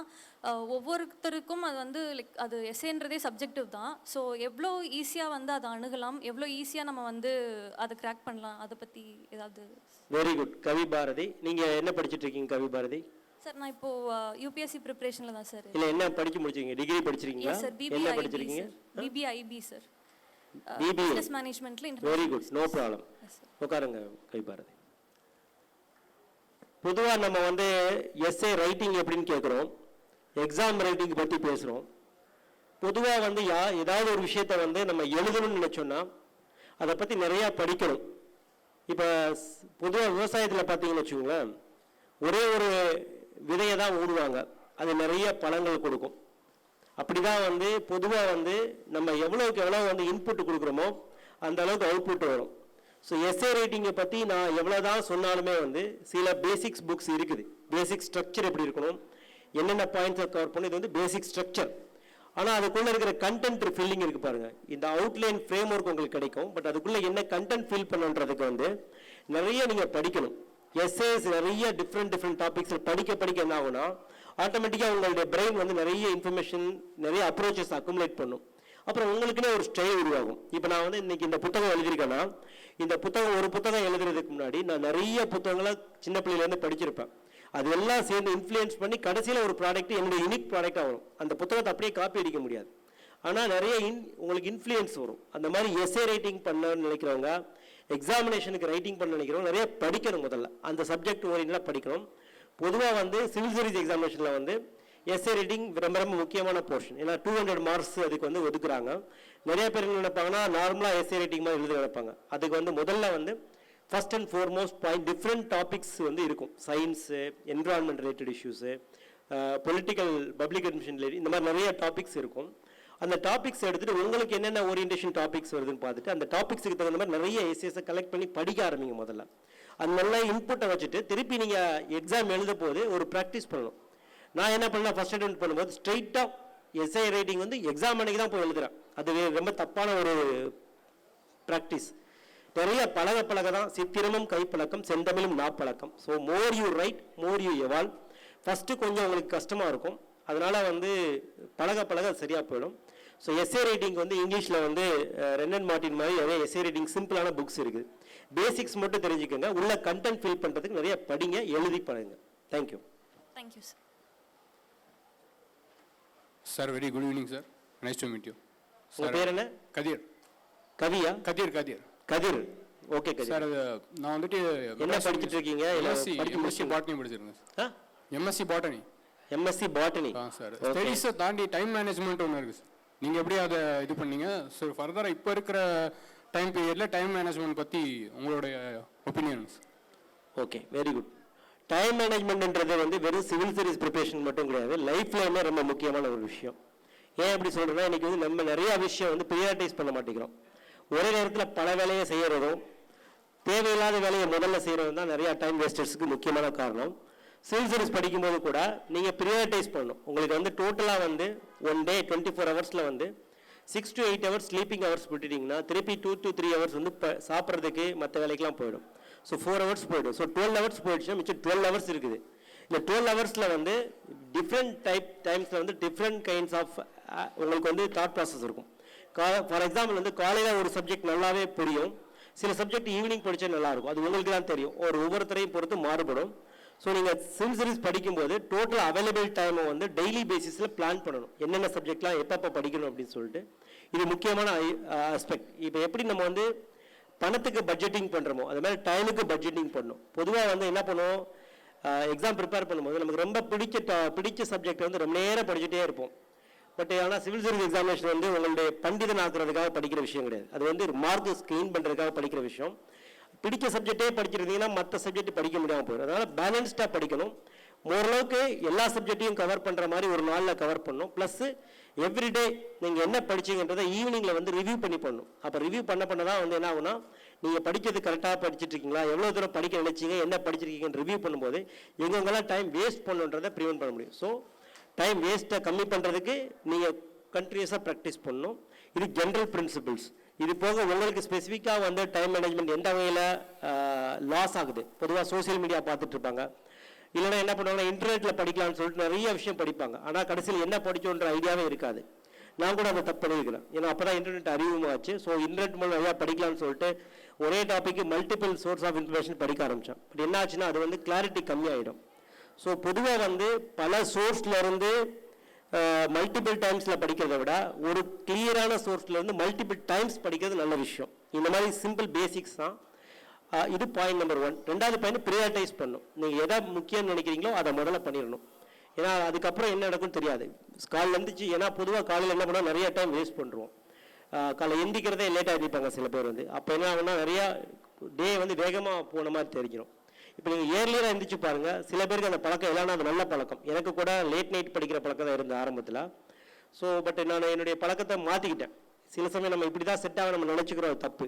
ஒவ்வொருத்தருக்கும் அது அது எஸ்ஏன்றதே சப்ஜெக்டிவ் தான். ஸோ எவ்வளோ ஈஸியாக அதை அணுகலாம், எவ்வளோ ஈஸியாக நம்ம அதை கிராக் பண்ணலாம், அதை பற்றி ஏதாவது? வெரி குட் கவி பாரதி. நீங்கள் என்ன படிச்சுட்டு இருக்கீங்க கவி பாரதி? சார், நான் இப்போ யூபிஎஸ்சி ப்ரிப்பரேஷனில் தான் சார். இல்லை, என்ன படிச்சு முடிச்சிருக்கீங்க? டிகிரி படிச்சிருக்கீங்களா? சார், என்ன படிச்சிருக்கீங்க? பிபிஐபி சார், பிபிஏ. பிசினஸ் மேனேஜ்மெண்ட்ல. Very good, no problem. உட்காருங்க கவி பாரதி. பொதுவாக நம்ம வந்து எஸ்ஏ ரைட்டிங் எப்படின்னு கேட்குறோம், எக்ஸாம் ரைட்டிங் பற்றி பேசுகிறோம். பொதுவாக வந்து ஏதாவது ஒரு விஷயத்தை வந்து நம்ம எழுதணும்னு நினச்சோன்னா அதை பற்றி நிறையா படிக்கணும். இப்போ பொதுவாக விவசாயத்தில் பார்த்தீங்கன்னு வச்சுக்கோங்களேன், ஒரே ஒரு விதையை தான் ஊடுவாங்க, அது நிறைய பழங்கள் கொடுக்கும். அப்படி தான் வந்து பொதுவாக வந்து நம்ம எவ்வளோக்கு எவ்வளோ வந்து இன்புட் கொடுக்குறோமோ அந்த அளவுக்கு அவுட்புட் வரும். ஸோ எஸ்ஏ ரைட்டிங்கை பற்றி நான் எவ்வளோ தான் சொன்னாலுமே வந்து சில பேசிக்ஸ் புக்ஸ் இருக்குது. பேசிக் ஸ்ட்ரக்சர் எப்படி இருக்கணும், என்னென்ன பாயிண்ட்ஸை கவர் பண்ணணும், இது வந்து பேசிக் ஸ்ட்ரக்சர். ஆனால் அதுக்குள்ளே இருக்கிற கண்டென்ட் ஃபில்லிங் இருக்குது பாருங்கள். இந்த அவுட்லைன் ஃப்ரேம் ஒர்க் உங்களுக்கு கிடைக்கும், பட் அதுக்குள்ளே என்ன கண்டென்ட் ஃபில் பண்ணுன்றதுக்கு வந்து நிறைய நீங்கள் படிக்கணும். எஸ்ஏஸ் நிறைய டிஃப்ரெண்ட் டாபிக்ஸில் படிக்க என்ன ஆகும்னா ஆட்டோமேட்டிக்காக உங்களுடைய பிரெயின் வந்து நிறைய இன்ஃபர்மேஷன், நிறைய அப்ரோச்சஸ் அக்குமுலேட் பண்ணும். அப்புறம் உங்களுக்குன்னே ஒரு ஸ்டைல் உருவாகும். இப்போ நான் வந்து இன்னைக்கு இந்த புத்தகம் எழுதியிருக்கேன்னா, இந்த புத்தகம் ஒரு புத்தகம் எழுதுறதுக்கு முன்னாடி நான் நிறைய புத்தகங்களை சின்ன பிள்ளையிலேருந்து படிச்சிருப்பேன். அது எல்லாம் சேர்ந்து இன்ஃப்ளூயன்ஸ் பண்ணி கடைசியில் ஒரு ப்ராடக்ட் என்னுடைய யூனிக் ப்ராடக்டாக வரும். அந்த புத்தகத்தை அப்படியே காப்பி அடிக்க முடியாது, ஆனால் நிறைய உங்களுக்கு இன்ஃப்ளூயன்ஸ் வரும். அந்த மாதிரி எஸ்ஏ ரைட்டிங் பண்ணணும்னு நினைக்கிறவங்க, எக்ஸாமினேஷனுக்கு ரைட்டிங் பண்ண நினைக்கிறவங்க நிறைய படிக்கணும். முதல்ல அந்த சப்ஜெக்ட் ஓரியண்டாக படிக்கணும். பொதுவாக வந்து சிவில் சர்வீஸ் எக்ஸாமினேஷனில் வந்து எஸ்ஏ ரைட்டிங் ரொம்ப ரொம்ப முக்கியமான போர்ஷன். ஏன்னா 200 மார்க்ஸ் அதுக்கு வந்து ஒதுக்குறாங்க. நிறைய பேர் என்ன நினைப்பாங்கன்னா நார்மலாக எஸ்ஏ ரைட்டிங் மாதிரி எழுத நினைப்பாங்க. அதுக்கு வந்து முதல்ல வந்து first and foremost point different topics வந்து இருக்கும். Science, environment related issues, political, public admission, இந்த மாதிரி நிறைய டாபிக்ஸ் இருக்கும். அந்த டாபிக்ஸ் எடுத்துகிட்டு உங்களுக்கு என்னென்ன ஓரியன்டேஷன் டாபிக்ஸ் வருதுன்னு பார்த்துட்டு அந்த டாபிக்ஸுக்கு தகுந்த மாதிரி நிறைய எஸ்ஏஸை கலெக்ட் பண்ணி படிக்க ஆரம்பிங்க. முதல்ல அந்த நல்ல இன்புட்டை வச்சுட்டு திருப்பி நீங்கள் எக்ஸாம் எழுத போது ஒரு ப்ராக்டிஸ் பண்ணணும். நான் என்ன பண்ணேன், ஃபர்ஸ்ட் அட்டெம்ப்ட் பண்ணும்போது ஸ்ட்ரெயிட்டாக எஸ்ஏ ரைட்டிங் வந்து எக்ஸாம் அன்னைக்கு தான் போய் எழுதுறேன். அது ரொம்ப தப்பான ஒரு ப்ராக்டிஸ். நிறைய பழக தான் சித்திரமும் கைப்பழக்கம், செந்தமிழும் நாப்பழக்கம். So more you write more you evolve. First கொஞ்சம் உங்களுக்கு கஷ்டமாக இருக்கும், அதனால் வந்து பழக அது சரியாக போயிடும். ஸோ எஸ்ஏ ரைட்டிங் வந்து இங்கிலீஷில் வந்து ரென்னன் மார்ட்டின் மாதிரி நிறைய எஸ்ஏ ரைட்டிங் சிம்பிளான புக்ஸ் இருக்குது. பேசிக்ஸ் மட்டும் தெரிஞ்சுக்கோங்க, உள்ள கண்டென்ட் ஃபில் பண்ணுறதுக்கு நிறைய படிங்க, எழுதி பழகுங்க. Thank you. Thank you sir. Sir very good evening sir, nice to meet you. உங்கள் பேர் என்ன? கதிர். கவியா? கதிர். கதிர். ஓகே கதிர். சார் நான் வந்துட்டு என்ன படிச்சுட்டு இருக்கீங்க? எம்எஸ்சி பாட்டனி படிச்சிருக்கேன் sir. MSc botany. MSc botany. Sir ஸ்டடீஸை தாண்டி டைம் மேனேஜ்மெண்ட் ஒன்று இருக்குது சார். நீங்கள் எப்படி அதை இது பண்ணீங்க சார்? ஃபர்தராக இப்போ இருக்கிற டைம் பீரியடில் டைம் மேனேஜ்மெண்ட் பற்றி உங்களுடைய opinions? Okay, very good. Time மேனேஜ்மெண்ட்ன்றது வந்து வெறும் சிவில் சர்வீஸ் ப்ரிப்பரேஷன் மட்டும் கிடையாது, லைஃப்ல ரொம்ப முக்கியமான ஒரு விஷயம். ஏன் அப்படி சொல்கிறேன்னா, இன்றைக்கி வந்து நம்ம நிறையா விஷயம் வந்து ப்ரியாரிட்டைஸ் பண்ண மாட்டேங்கிறோம். ஒரே நேரத்தில் பல வேலையை செய்கிறதும் தேவையில்லாத வேலையை முதல்ல செய்கிறதும் தான் நிறையா டைம் வேஸ்டர்ஸுக்கு முக்கியமான காரணம். சிவில் சர்வீஸ் படிக்கும்போது கூட நீங்கள் ப்ரியாரிட்டைஸ் பண்ணணும். உங்களுக்கு வந்து டோட்டலாக வந்து ஒன் டே 24 ஹவர்ஸில் வந்து 6 to 8 ஹவர்ஸ் ஸ்லீப்பிங் ஹவர்ஸ் விட்டுட்டிங்கன்னா திருப்பி 2 to 3 ஹவர்ஸ் வந்து சாப்பிட்றதுக்கு மற்ற வேலைக்கெலாம் போயிடும். ஸோ 4 ஹவர்ஸ் போய்டும். ஸோ 12 ஹவர்ஸ் போயிடுச்சுன்னா மிச்சம் 12 ஹவர்ஸ் இருக்குது. இந்த 12 ஹவர்ஸில் வந்து டிஃப்ரெண்ட் டைம்ஸில் வந்து டிஃப்ரெண்ட் கைண்ட்ஸ் ஆஃப் உங்களுக்கு வந்து தாட் ப்ராசஸ் இருக்கும். ஃபார் எக்ஸாம்பிள் வந்து காலையில் ஒரு சப்ஜெக்ட் நல்லாவே புரியும், சில சப்ஜெக்ட் ஈவினிங் படித்தா நல்லாயிருக்கும். அது உங்களுக்கு தான் தெரியும், ஒவ்வொருத்தரையும் பொறுத்து மாறுபடும். ஸோ நீங்கள் சிவில் சர்வீஸ் படிக்கும்போது டோட்டல் அவைலபிள் டைமை வந்து டெய்லி பேசிஸில் பிளான் பண்ணணும், என்னென்ன சப்ஜெக்ட்லாம் எப்பப்போ படிக்கணும் அப்படின்னு சொல்லிட்டு. இது முக்கியமான ஆஸ்பெக்ட். இப்போ எப்படி நம்ம வந்து பணத்துக்கு பட்ஜெட்டிங் பண்ணுறோமோ அது மாதிரி டைமுக்கு பட்ஜெட்டிங் பண்ணணும். பொதுவாக வந்து என்ன பண்ணுவோம், எக்ஸாம் ப்ரிப்பேர் பண்ணும்போது நமக்கு ரொம்ப பிடிச்ச சப்ஜெக்ட் வந்து ரொம்ப நேரம் படிச்சுட்டே இருப்போம். பட் ஆனால் சிவில் சர்வீஸ் எக்ஸாமினேஷன் வந்து உங்களுடைய பண்டிதன் ஆக்குறதுக்காக படிக்கிற விஷயம் கிடையாது, அது வந்து மார்க் ஸ்க்ரீன் பண்ணுறதுக்காக படிக்கிற விஷயம். பிடிச்ச சப்ஜெக்டே படிச்சிருந்தீங்கன்னா மற்ற சப்ஜெக்ட் படிக்க முடியாமல் போயிடும். அதனால் பேலன்ஸ்டாக படிக்கணும். ஓரளவுக்கு எல்லா சப்ஜெக்டையும் கவர் பண்ணுற மாதிரி ஒரு நாளில் கவர் பண்ணணும். ப்ளஸ் எவ்ரிடே நீங்கள் என்ன படிச்சிங்கன்றதை ஈவினிங்கில் வந்து ரிவ்யூ பண்ணணும். அப்போ ரிவ்யூ பண்ண தான் வந்து என்ன ஆகுனா, நீங்கள் படிக்கிறது கரெக்டாக படிச்சுட்டு இருக்கீங்களா, எவ்வளோ தூரம் படிக்க நினைச்சிங்க, என்ன படிச்சிருக்கீங்கன்னு ரிவ்யூ பண்ணும்போது எங்கெங்கெல்லாம் டைம் வேஸ்ட் பண்ணுன்றதை ப்ரிவென்ட் பண்ண முடியும். ஸோ டைம் வேஸ்ட்டை கம்மி பண்ணுறதுக்கு நீங்கள் கண்டினியூஸாக ப்ராக்டிஸ் பண்ணணும். இது ஜென்ரல் பிரின்சிபிள்ஸ். இது போக உங்களுக்கு ஸ்பெசிஃபிக்காக வந்து டைம் மேனேஜ்மெண்ட் எந்த வகையில் லாஸ் ஆகுது, பொதுவாக சோசியல் மீடியா பார்த்துட்டு இருப்பாங்க, இல்லைனா என்ன பண்ணுவாங்கன்னா இன்டர்நெட்டில் படிக்கலாம்னு சொல்லிட்டு நிறைய விஷயம் படிப்பாங்க. ஆனால் கடைசியில் என்ன படிச்சோன்ற ஐடியாவே இருக்காது. நான் கூட அதை தப்பு பண்ணியிருக்கிறேன். ஏன்னா அப்போ தான் இன்டர்நெட் அறிமுகமாச்சு. ஸோ இன்டர்நெட் மூலம் நிறையா படிக்கலாம்னு சொல்லிட்டு ஒரே டாப்பிக்கு மல்டிபிள் சோர்ஸ் ஆஃப் இன்ஃபர்மேஷன் படிக்க ஆரம்பித்தேன். பட் என்ன ஆச்சுன்னா அது வந்து கிளாரிட்டி கம்மியாயிடும். ஸோ பொதுவாக வந்து பல சோர்ஸ்லேருந்து மல்டிபிள் டைம்ஸில் படிக்கிறத விட ஒரு கிளியரான சோர்ஸ்லேருந்து மல்டிபிள் டைம்ஸ் படிக்கிறது நல்ல விஷயம். இந்த மாதிரி சிம்பிள் பேசிக்ஸ் தான். இது பாயிண்ட் நம்பர் 1. ரெண்டாவது பாயிண்ட் ப்ரியாரிட்டைஸ் பண்ணும். நீங்கள் எதை முக்கியம்னு நினைக்கிறீங்களோ அதை முதல்ல பண்ணிடணும். ஏன்னா அதுக்கப்புறம் என்ன நடக்கும்னு தெரியாது. காலையில் எழுந்திரிச்சு, ஏன்னா பொதுவாக காலையில் என்ன பண்ணால் நிறைய டைம் வேஸ்ட் பண்ணுறோம். காலையில் எந்திக்கிறதே லேட்டாக எந்திப்பாங்க சில பேர் வந்து. அப்போ என்ன ஆகுனா நிறையா டே வந்து வேகமாக போன மாதிரி தெரிஞ்சிடும். இப்போ நீங்கள் ஏர்லியராக எந்திரிச்சு பாருங்கள். சில பேருக்கு அந்த பழக்கம் இல்லைன்னா அது நல்ல பழக்கம். எனக்கு கூட லேட் நைட் படிக்கிற பழக்கம் தான் இருந்தது ஆரம்பத்தில். ஸோ பட் நான் என்னுடைய பழக்கத்தை மாற்றிக்கிட்டேன். சில சமயம் நம்ம இப்படி தான் செட் ஆக நம்ம நினச்சிக்கிறோம், அது தப்பு.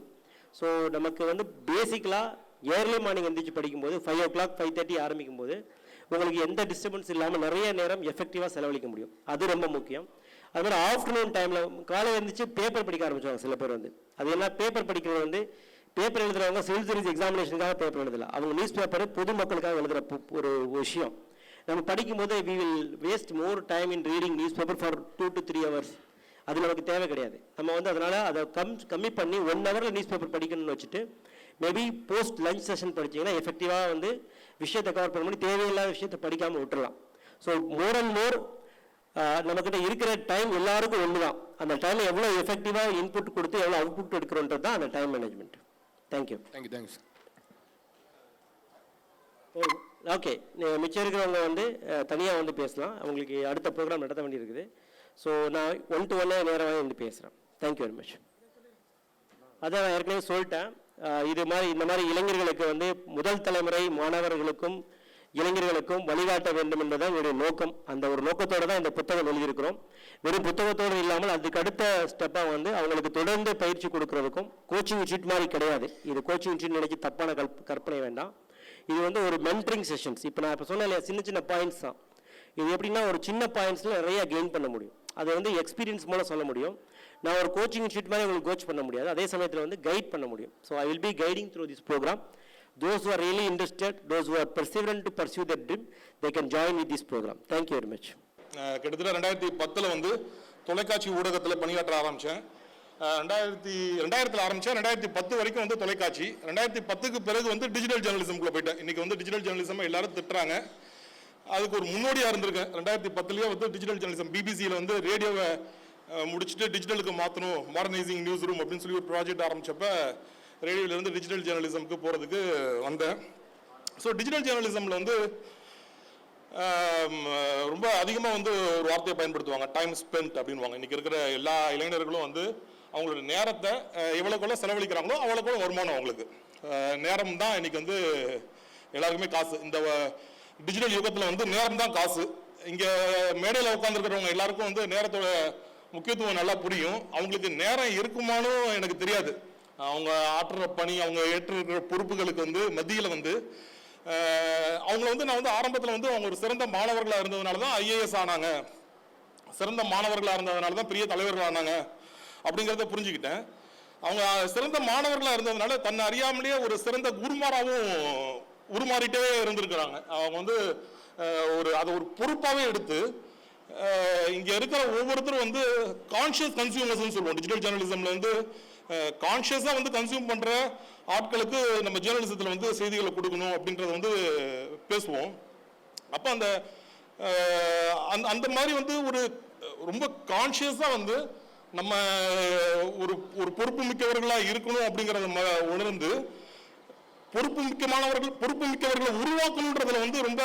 ஸோ நமக்கு வந்து பேசிக்கலாக ஏர்லி மார்னிங் எந்திரிச்சு படிக்கும்போது 5 o'clock 5:30 ஆரம்பிக்கும் போது உங்களுக்கு எந்த டிஸ்டர்பன்ஸ் இல்லாமல் நிறைய நேரம் எஃபெக்டிவாக செலவழிக்க முடியும். அது ரொம்ப முக்கியம். அது மாதிரி ஆஃப்டர்நூன் டைமில் காலையில் எழுந்திரிச்சு பேப்பர் படிக்க ஆரம்பிச்சாங்க சில பேர் வந்து. அது என்ன, பேப்பர் படிக்கிறது வந்து பேப்பர் எழுதுறவங்க சிவில் சர்வீஸ் எக்ஸாமினேஷனுக்காக பேப்பர் எழுதலை, அவங்க நியூஸ் பேப்பர் பொதுமக்களுக்காக எழுதுகிற ஒரு விஷயம். நம்ம படிக்கும்போது we will waste more time in reading newspaper for 2 to 3 hours. அது நமக்கு தேவை கிடையாது. நம்ம வந்து அதனால் அதை கம்மி பண்ணி 1 hourல நியூஸ் பேப்பர் படிக்கணும்னு வச்சுட்டு மேபி போஸ்ட் லஞ்ச் செஷன் படிச்சிங்கன்னா எஃபெக்டிவாக வந்து விஷயத்தை கவர் பண்ண முடியும். தேவையில்லாத விஷயத்தை படிக்காமல் விட்டுறலாம். ஸோ மோர் அண்ட் மோர் நம்மக்கிட்ட இருக்கிற டைம் எல்லாருக்கும் ஒன்று தான். அந்த டைமை எவ்வளோ எஃபெக்டிவாக இன்புட் கொடுத்து எவ்வளோ அவுட்புட் எடுக்கிறோன்றது தான் அந்த time management. Thank you. Thank you. Okay, மிச்சம் இருக்கிறவங்க வந்து தனியாக வந்து பேசலாம். அவங்களுக்கு அடுத்த ப்ரோக்ராம் நடத்த வேண்டியிருக்குது. ஸோ நான் 1-to-1 நேரமாக வந்து பேசுகிறேன். Thank you very much. அதான் நான் ஏற்கனவே சொல்லிட்டேன். இந்த மாதிரி இளைஞர்களுக்கு வந்து முதல் தலைமுறை மாணவர்களுக்கும் இளைஞர்களுக்கும் வழிகாட்ட வேண்டும் என்பதுதான் என்னுடைய நோக்கம். அந்த ஒரு நோக்கத்தோடு தான் இந்த புத்தகம் எழுதியிருக்கிறோம். வெறும் புத்தகத்தோடு இல்லாமல் அதுக்கு அடுத்த ஸ்டெப்பாக வந்து அவங்களுக்கு தொடர்ந்து பயிற்சி கொடுக்கறதுக்கும் கோச்சிங் இன்ஸ்டியூட் மாதிரி கிடையாது. இது கோச்சிங் இன்ஸ்டியூட் நினைச்சு தப்பான கற்பனை வேண்டாம். இது வந்து ஒரு மென்டரிங் செஷன்ஸ். இப்போ நான் இப்போ சொன்னேன் இல்லையா, சின்ன சின்ன பாயிண்ட்ஸ் தான். இது எப்படின்னா ஒரு சின்ன பாயிண்ட்ஸில் நிறைய கெயின் பண்ண முடியும். அதை வந்து எக்ஸ்பீரியன்ஸ் மூலம் சொல்ல முடியும். நான் ஒரு கோச்சிங் இன்ஸ்டியூட் மாதிரி உங்களுக்கு கோச் பண்ண முடியாது, அதே சமயத்தில் வந்து கைட் பண்ண முடியும். So I will be guiding through this program. Those who are really interested, those who are perseverant to pursue their dream, they can join with this program. Thank you very much. கிட்டத்தட்ட 2010 வந்து தொலைக்காட்சி ஊடகத்தில் பணியாற்ற ஆரம்பித்தேன். 2000 ஆரம்பித்தேன். 2010 வரைக்கும் வந்து தொலைக்காட்சி. 2010க்கு பிறகு வந்து டிஜிட்டல் ஜேர்னலிசம்குள்ளே போயிட்டேன். இன்றைக்கி வந்து டிஜிட்டல் ஜேர்னலிசம் எல்லாரும் திட்டுறாங்க. அதுக்கு ஒரு முன்னோடியாக இருந்திருக்கேன். 2010லேயே வந்து டிஜிட்டல் ஜேர்னலிசம் பிபிசியில் வந்து ரேடியோவை முடிச்சுட்டு டிஜிட்டலுக்கு மாற்றணும், மாடர்னைசிங் நியூஸ் ரூம் அப்படின்னு சொல்லி ஒரு ப்ராஜெக்ட் ஆரம்பித்தப்போ ரேடியோவிலேருந்து டிஜிட்டல் ஜேர்னலிசம்க்கு போகிறதுக்கு வந்தேன். ஸோ டிஜிட்டல் ஜேர்னலிசமில் வந்து ரொம்ப அதிகமாக வந்து ஒரு வார்த்தையை பயன்படுத்துவாங்க, டைம் ஸ்பெண்ட் அப்படின்வாங்க. இன்றைக்கி இருக்கிற எல்லா இளைஞர்களும் வந்து அவங்களோட நேரத்தை எவ்வளோக்குள்ள செலவழிக்கிறாங்களோ அவ்வளோக்குள்ள வருமானம் அவங்களுக்கு. நேரம் தான் இன்றைக்கி வந்து எல்லாருக்குமே காசு. இந்த டிஜிட்டல் யுகத்தில் வந்து நேரம் தான் காசு. இங்கே மேடையில் உட்காந்துருக்கிறவங்க எல்லாருக்கும் வந்து நேரத்தோட முக்கியத்துவம் நல்லா புரியும். அவங்களுக்கு நேரம் இருக்குமானோ எனக்கு தெரியாது. அவங்க ஆற்றுற பணி, அவங்க ஏற்றிருக்கிற பொறுப்புகளுக்கு வந்து மத்தியில் வந்து அவங்கள வந்து நான் வந்து ஆரம்பத்தில் வந்து அவங்க ஒரு சிறந்த மாணவர்களாக இருந்ததுனால தான் ஐஏஎஸ் ஆனாங்க, சிறந்த மாணவர்களாக இருந்ததுனால தான் பெரிய தலைவர்கள் ஆனாங்க அப்படிங்கிறத புரிஞ்சுக்கிட்டேன். அவங்க சிறந்த மாணவர்களாக இருந்ததுனால தன்னை அறியாமலேயே ஒரு சிறந்த குருமாராகவும் உருமாறிட்டே இருந்திருக்கிறாங்க. அவங்க வந்து அதை ஒரு பொறுப்பாகவே எடுத்து இங்கே இருக்கிற ஒவ்வொருத்தரும் வந்து கான்ஷியஸ் கன்சியூமர்ஸ்ன்னு சொல்லுவோம். டிஜிட்டல் ஜேர்னலிசமில் வந்து கான்ஷியஸாக வந்து கன்சியூம் பண்ணுற ஆட்களுக்கு நம்ம ஜேர்னலிசத்தில் வந்து செய்திகளை கொடுக்கணும் அப்படின்றத வந்து பேசுவோம். அப்போ அந்த மாதிரி வந்து ஒரு ரொம்ப கான்ஷியஸாக வந்து நம்ம ஒரு பொறுப்பு மிக்கவர்களாக இருக்கணும் அப்படிங்கிறத உணர்ந்து பொறுப்பு மிக்கவர்களை உருவாக்கணுன்றதுல வந்து ரொம்ப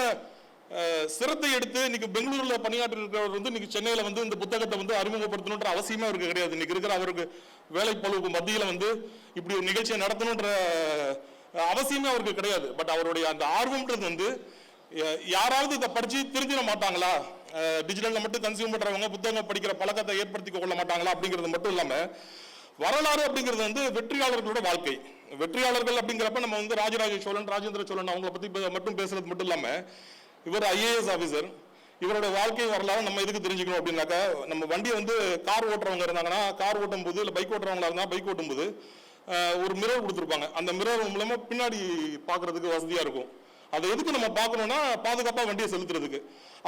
சிரத்தை எடுத்து இன்னைக்கு பெங்களூர்ல பணியாற்றி இருக்கிறவர் வந்து இன்னைக்கு சென்னையில வந்து இந்த புத்தகத்தை வந்து அறிமுகப்படுத்தணுன்ற அவசியமே அவருக்கு கிடையாது. இன்னைக்கு இருக்கிற அவருக்கு வேலை பழுவுக்கு மத்தியில வந்து இப்படி ஒரு நிகழ்ச்சியை நடத்தணுன்ற அவசியமே அவருக்கு கிடையாது. பட் அவருடைய அந்த ஆர்வம்ன்றது வந்து யாராவது இதை படிச்சு தெரிஞ்சிட மாட்டாங்களா, டிஜிட்டல்ல மட்டும் கன்சியூம் பண்றவங்க புத்தகம் படிக்கிற பழக்கத்தை ஏற்படுத்திக் கொள்ள மாட்டாங்களா அப்படிங்கிறது மட்டும் இல்லாம வரலாறு அப்படிங்கிறது வந்து வெற்றியாளர்களோட வாழ்க்கை. வெற்றியாளர்கள் அப்படிங்கிறப்ப நம்ம வந்து ராஜராஜ சோழன், ராஜேந்திர சோழன் அவங்கள பத்தி மட்டும் பேசுறது மட்டும் இல்லாம இவர் ஐஏஎஸ் ஆஃபீஸர், இவரோட வாழ்க்கை வரலாறு நம்ம எதுக்கு தெரிஞ்சுக்கணும் அப்படின்னாக்கா, நம்ம வண்டியை வந்து கார் ஓட்டுறவங்க இருந்தாங்கன்னா கார் ஓட்டும் போது இல்லை பைக் ஓட்டுறவங்களா இருந்தால் பைக் ஓட்டும் போது ஒரு மிரர் கொடுத்துருப்பாங்க. அந்த மிரர் மூலமா பின்னாடி பார்க்கறதுக்கு வசதியா இருக்கும். அதை எதுக்கு நம்ம பார்க்கணும்னா பாதுகாப்பாக வண்டியை செலுத்துறதுக்கு.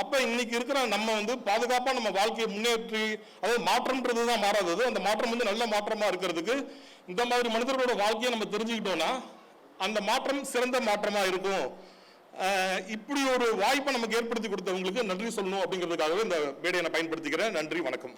அப்போ இன்னைக்கு இருக்கிற நம்ம வந்து பாதுகாப்பாக நம்ம வாழ்க்கையை முன்னேற்றி, அதாவது மாற்றம்ன்றது தான் மாறாதது, அந்த மாற்றம் வந்து நல்ல மாற்றமாக இருக்கிறதுக்கு இந்த மாதிரி மனிதர்களோட வாழ்க்கையை நம்ம தெரிஞ்சுக்கிட்டோம்னா அந்த மாற்றம் சிறந்த மாற்றமாக இருக்கும். இப்படி ஒரு வாய்ப்பை நமக்கு ஏற்படுத்தி கொடுத்தவங்களுக்கு நன்றி சொல்லணும் அப்படிங்கிறதுக்காகவே இந்த மேடையை நான் பயன்படுத்திக்கிறேன். நன்றி, வணக்கம்.